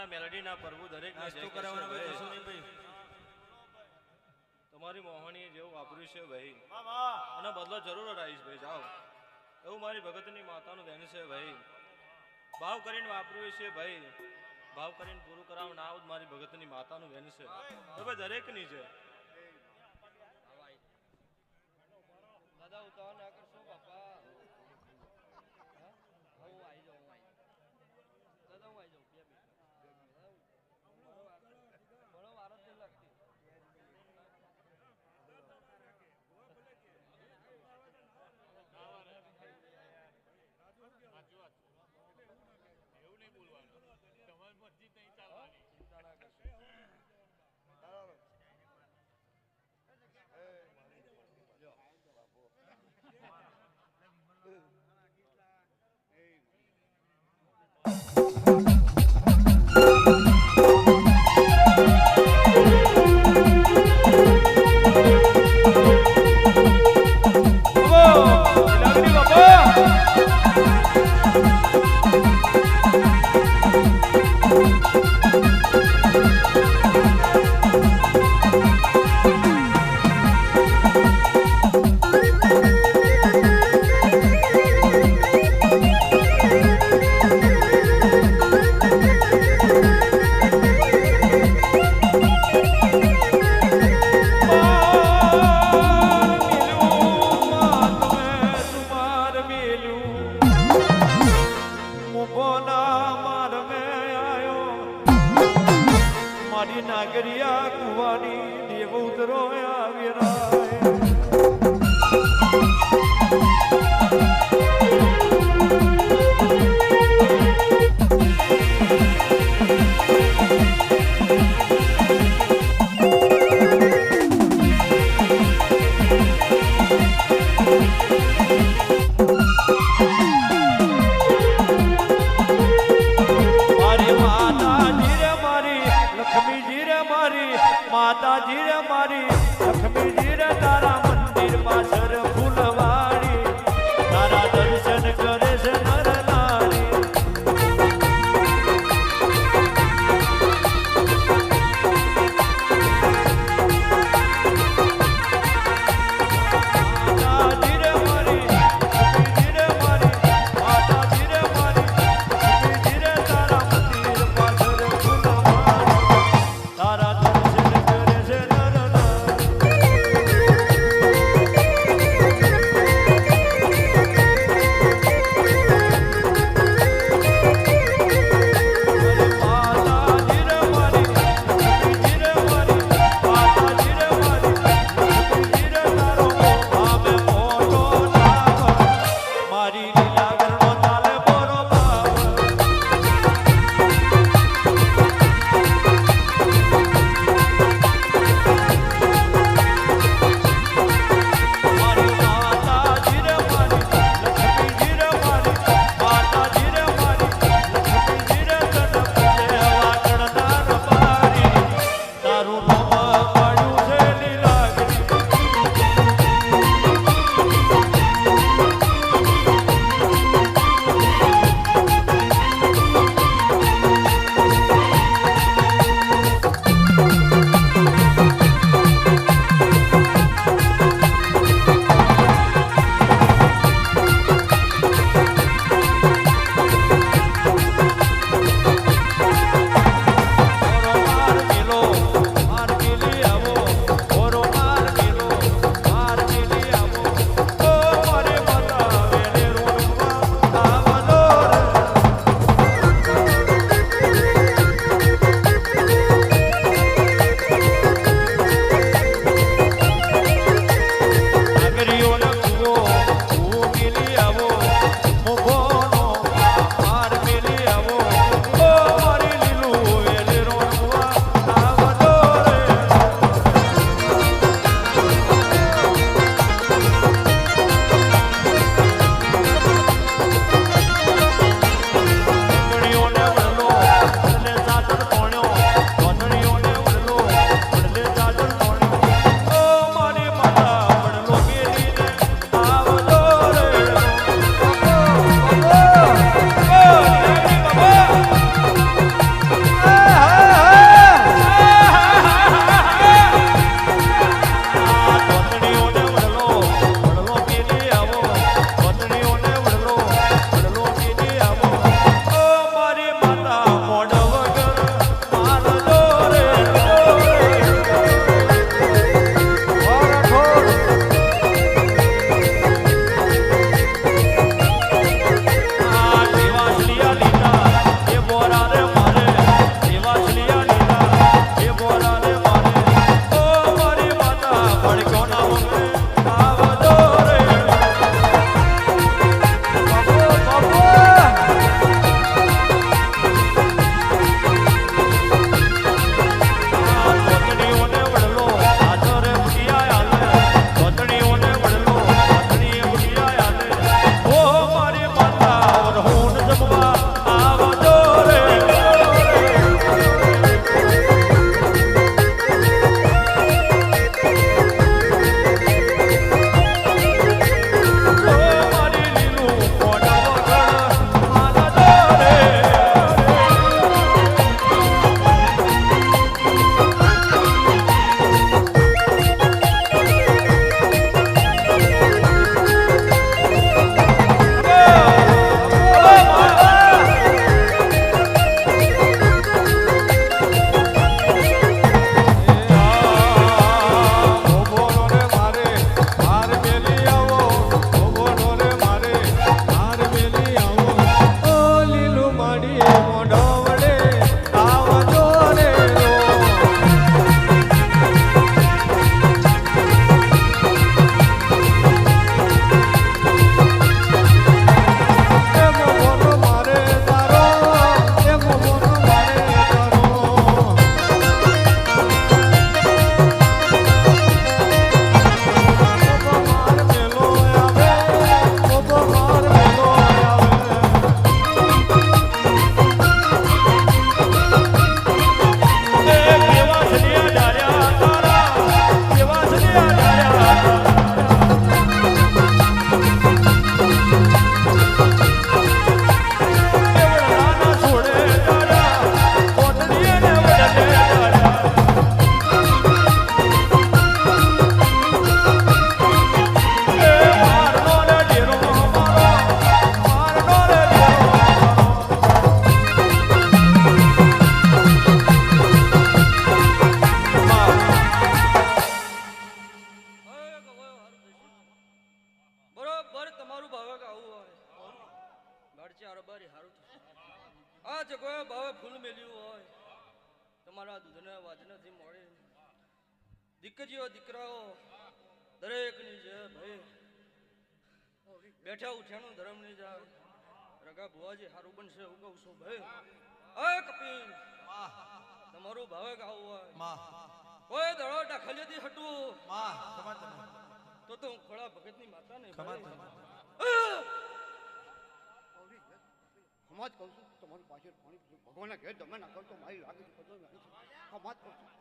મેલડીના પ્રભુ દરેક નાસ્તો કરાવવાનો ભાઈ કશું નહીં ભાઈ. તમારી મોહણીએ જેવું વાપર્યું છે ભાઈ અને બદલો જરૂર રાઈશ ભાઈ જાઓ એવું મારી ભગતની માતાનું બેન છે ભાઈ ભાવ કરીને વાપર્યું છે ભાઈ ભાવ કરીને પૂરું કરાવ ના આવું મારી ભગતની માતાનું બેન છે તો ભાઈ દરેકની છે દાદા ઉતાવળ ના કરશો બાપા હું આવી જાઉં દાદા હું આવી જાઉં 2 મિનિટ ઘણો વાર જ નહીં લાગતી એવું નહીં બોલવાનું તમારી મરજી નહીં ચાલવાની ચિંતા ના કરશો નાગરિયા કુવાની દેવ ઉતરો આવી માતાજી રે મારી લક્ષ્મીજી રે આ જગોએ ભાવે ફૂલ મેલ્યું હોય તમારા દૂધને વાજનાથી મળે દીકરીઓ દીકરાઓ દરેકની જે ભાઈ બેઠા ઉઠ્યાનું ધર્મ નહીં જાય રગા ભુવાજી સારું બનશે એવું કહું છું ભાઈ અય કપિલ તમારું ભાવે ગાવું હોય કોઈ દડો દાખલિયાથી હટવું તો હું ખોળા ભગતની માતા ને સમાજ કહું છું તમારી પાસે પાણી ભગવાનના ઘેર તમે ના કરતો મારી લાગે છે સમાજ કહું છું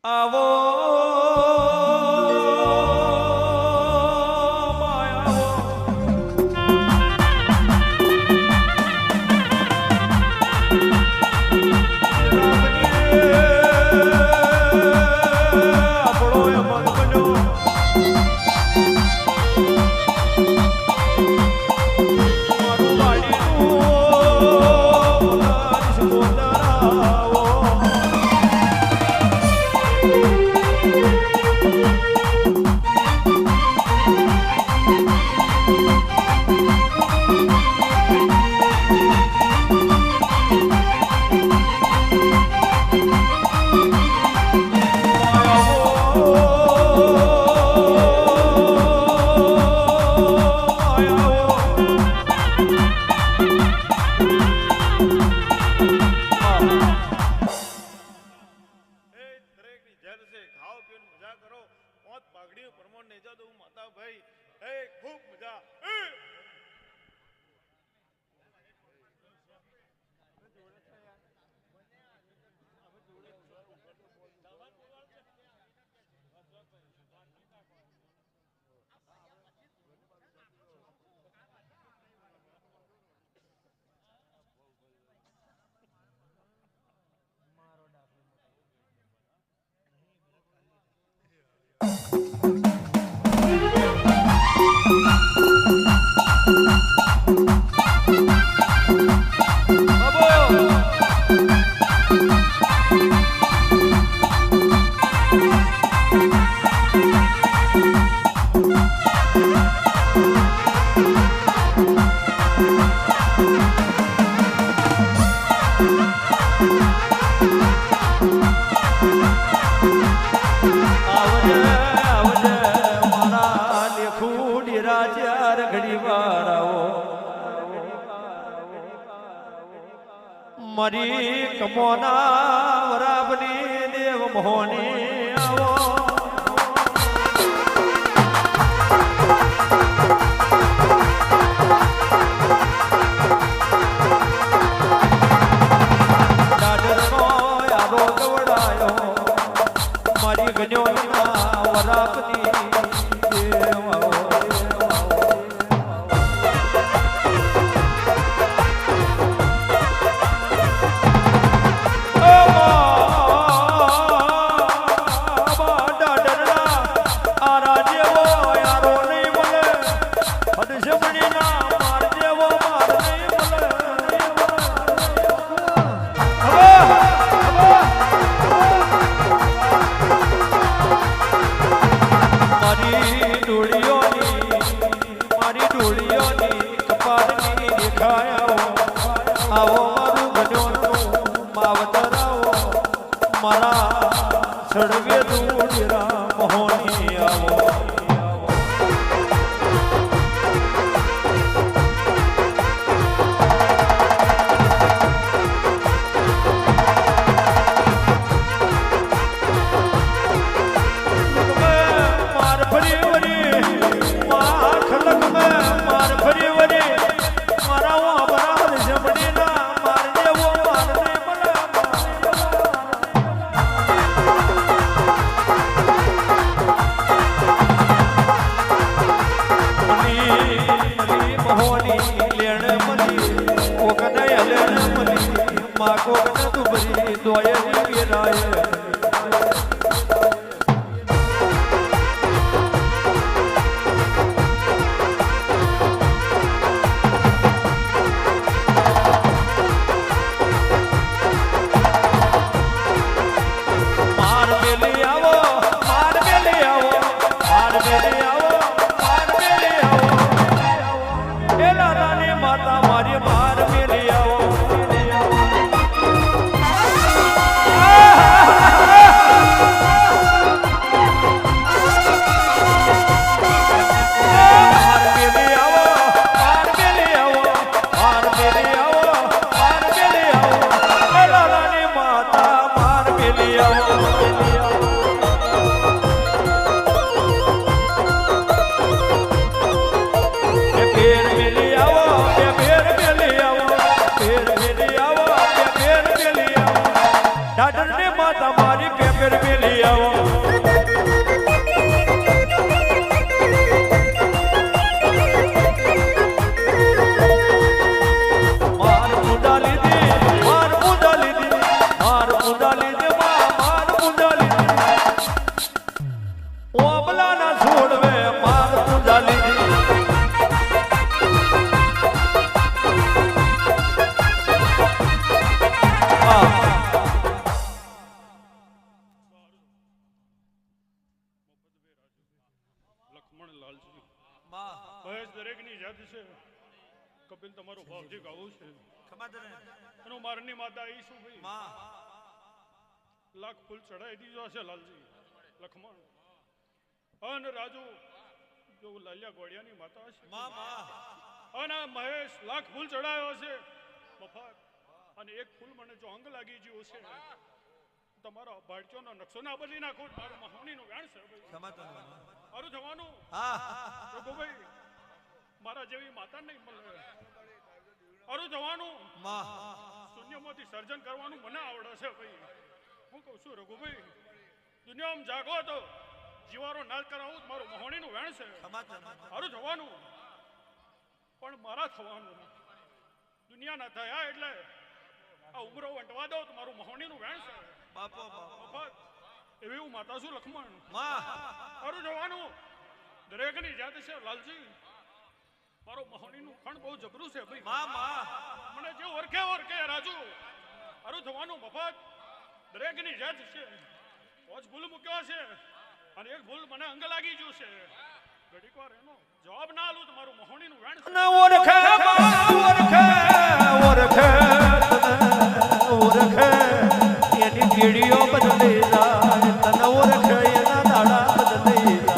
આવો મારી કમોના વરાબની દેવ મોહની આવો દાદરનો યાદો ગવડાયો મારી ગણ્યોના વરાબની દેવ આવો મારી સડવે દૂરા મોહની આવો માર ફરી વરી માર ખલક મે માર ફરી વરી મારા ઓ બરાબર જમડી ના માર દેવો માર ને બના મલી મોહની લેણ મલી કોકને લેણ મલી મા કોકને તુબરી દોયે વિરાય માતા મારી બાર મેલી આવો ડાડર ને માતા મારી પેપર મેલી આવો માર મુંડા લીધી માર મુંડા લીધી માર મુંડા લીધી માર મુંડા લીધી ઓબલા ના છોડવે માર મુંડા લીધી દરેકની જાત છે કપિલ તમારો ભાવજી ગાવું છે એનો મારની માતા આવી શું ભાઈ લાખ ફૂલ ચડાવી દીધો છે લાલજી લખમણ અને રાજુ જો લાલિયા ગોળિયાની માતા છે અને મહેશ લાખ ફૂલ ચડાવ્યો છે મફત અને એક ફૂલ મને જો અંગ લાગી ગયું છે તમારો ભાડચોનો નકશો ના બદલી નાખો મારું મહાણીનો વ્યાણ છે મારું જવાનું ભાઈ મારા જેવી માતા નહીં મળે અરું જવાનું શૂન્યમાંથી સર્જન કરવાનું મને આવડે છે ભાઈ હું કહું છું રઘુભાઈ દુનિયામાં જાગો તો જીવારો નાશ કરાવું મારું મહોણીનું વેણ છે અરું જવાનું પણ મારા થવાનું દુનિયા ના થયા એટલે આ ઉમરો વંટવા દો તો મારું મહોણીનું વેણ છે એવી હું માતા છું લખમણ અરું જવાનું દરેકની જાત છે લાલજી મારો મહોણીનું ખણ બહુ જબરું છે ભાઈ મને જે ઓરખે રાજુ અરું થવાનું મફત દરેકની જાત છે પોચ ભૂલ મૂક્યો છે અને એક ભૂલ મને અંગ લાગી ગયું છે ઘડીક વાર એનો જવાબ ના આલું તો મારું મહોણીનું વેણ ઓરખે એની પીડીઓ બદલી જાય તને ઓરખે એના દાડા બદલી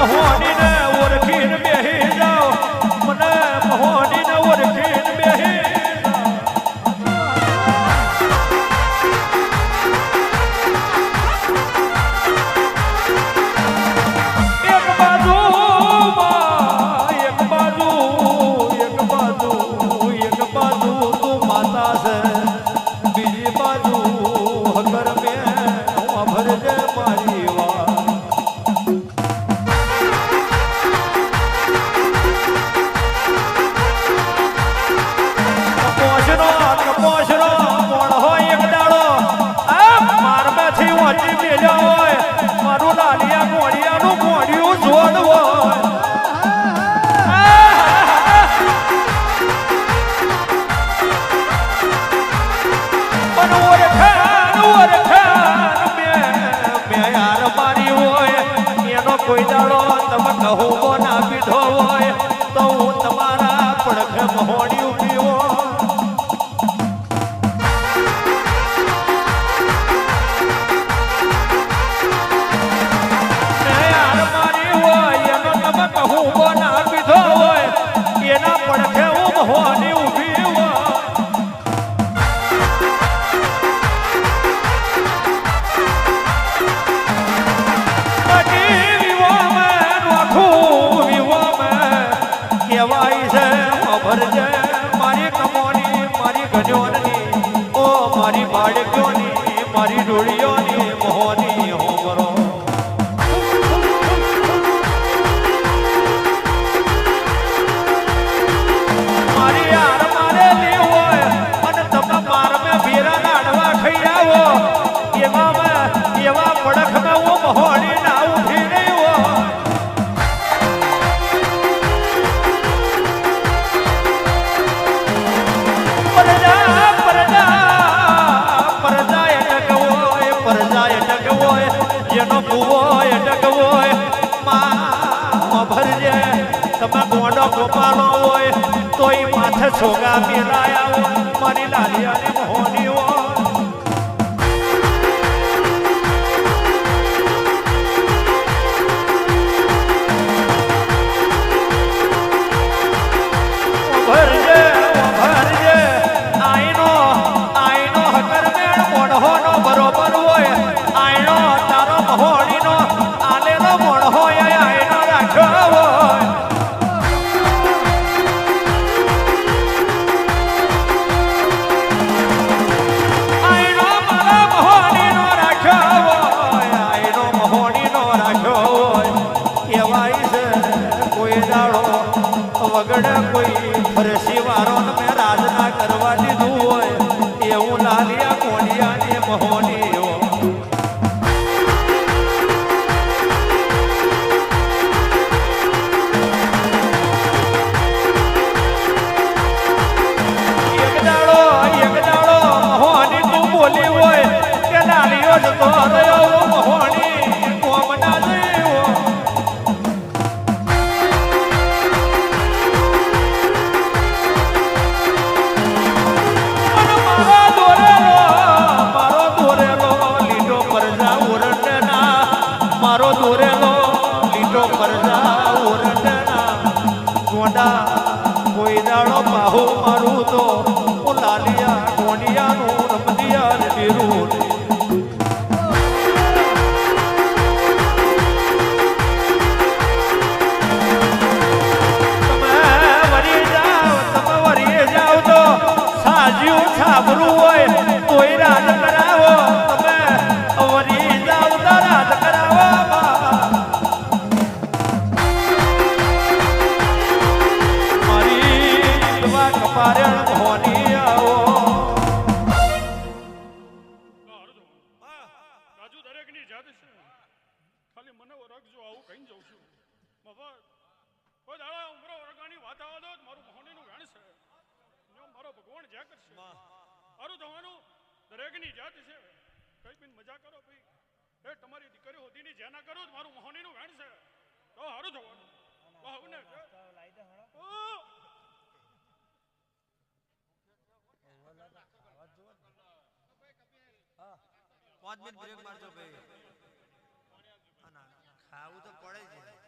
મહોનીને ઓળખીને બેહી જાઓ મને મહોનીને ઓળખીને બેહી એક બાજુ મહોણી ઉભી હોય કહું બોના પીધો હોય એના પડખે હું મહોની ઉભી હોય કહેવાય છે ભરજે મારી કમોની મારી ગજોની ઓ મારી બાળકીઓની મારી ડોળીઓની મહોની હોમરો મારી યાર મારેલી હોય અને તમે માર મેં ભેરા લાડવા ખાઈ આવો એવા પડખ મેં હું મહોની ના ઉઠી ગઈ હોય જેનો ભૂવો અટક હોય માં ભરજે તમે ગોંડો ગોપાલો હોય તોય માથે છોગા મેલાયા હોય મારી લાલિયાની મહોની હોય ભરજે ભરજે આઈનો હકર મેળ મોઢોનો બરોબર હોય આઈનો તારો મહોણીનો આલેલો મોઢ હોય આઈનો રાખ્યો હોય આઈનો મારા મહોણીનો રાખ્યો હોય આઈનો મહોણીનો રાખ્યો હોય કહેવાય છે કોઈ દાડો વગડે કોઈ ફરસી વારો મેં રાજના કરવા દીધું હોય એવું લાલિયા કોડિયાની મહોની એક દાડો મહોની તું બોલી હોય કે લાલિયો જતો રહ્યો મહોની કોમ ના જયો મારો દોરેલો લીટો પરજા ઓરડના ગોંડા કોઈ દાડો બાહુ મારું તો હું લાલિયા ગોંડિયાનું રમદિયા બીરું તમે વરી જાવ તો સાજ્યું છાબરું હોય તોય રાજ કરાવો તમે વરી જાવ તો રાજ કરાવો કપારણ મોની આવો રાજુ દરેકની જાત છે ખાલી મને ઓળખજો આવું કઈ જઉં છું મફત કોઈ દાડા ઉમરો ઓળખાની વાત આવવા દો મારું મહોનીનું વેણ છે મારો ભગવાન જ્યાં કરશે મારું થવાનું દરેકની જાત છે કઈ બી મજા કરો ભાઈ એ તમારી દીકરી હોતીની જ્યાં ના કરો મારું મહોનીનું વેણ છે તો સારું થવાનું ને 5 મિનિટ બ્રેક મારજો ભાઈ ખાવું તો પડે છે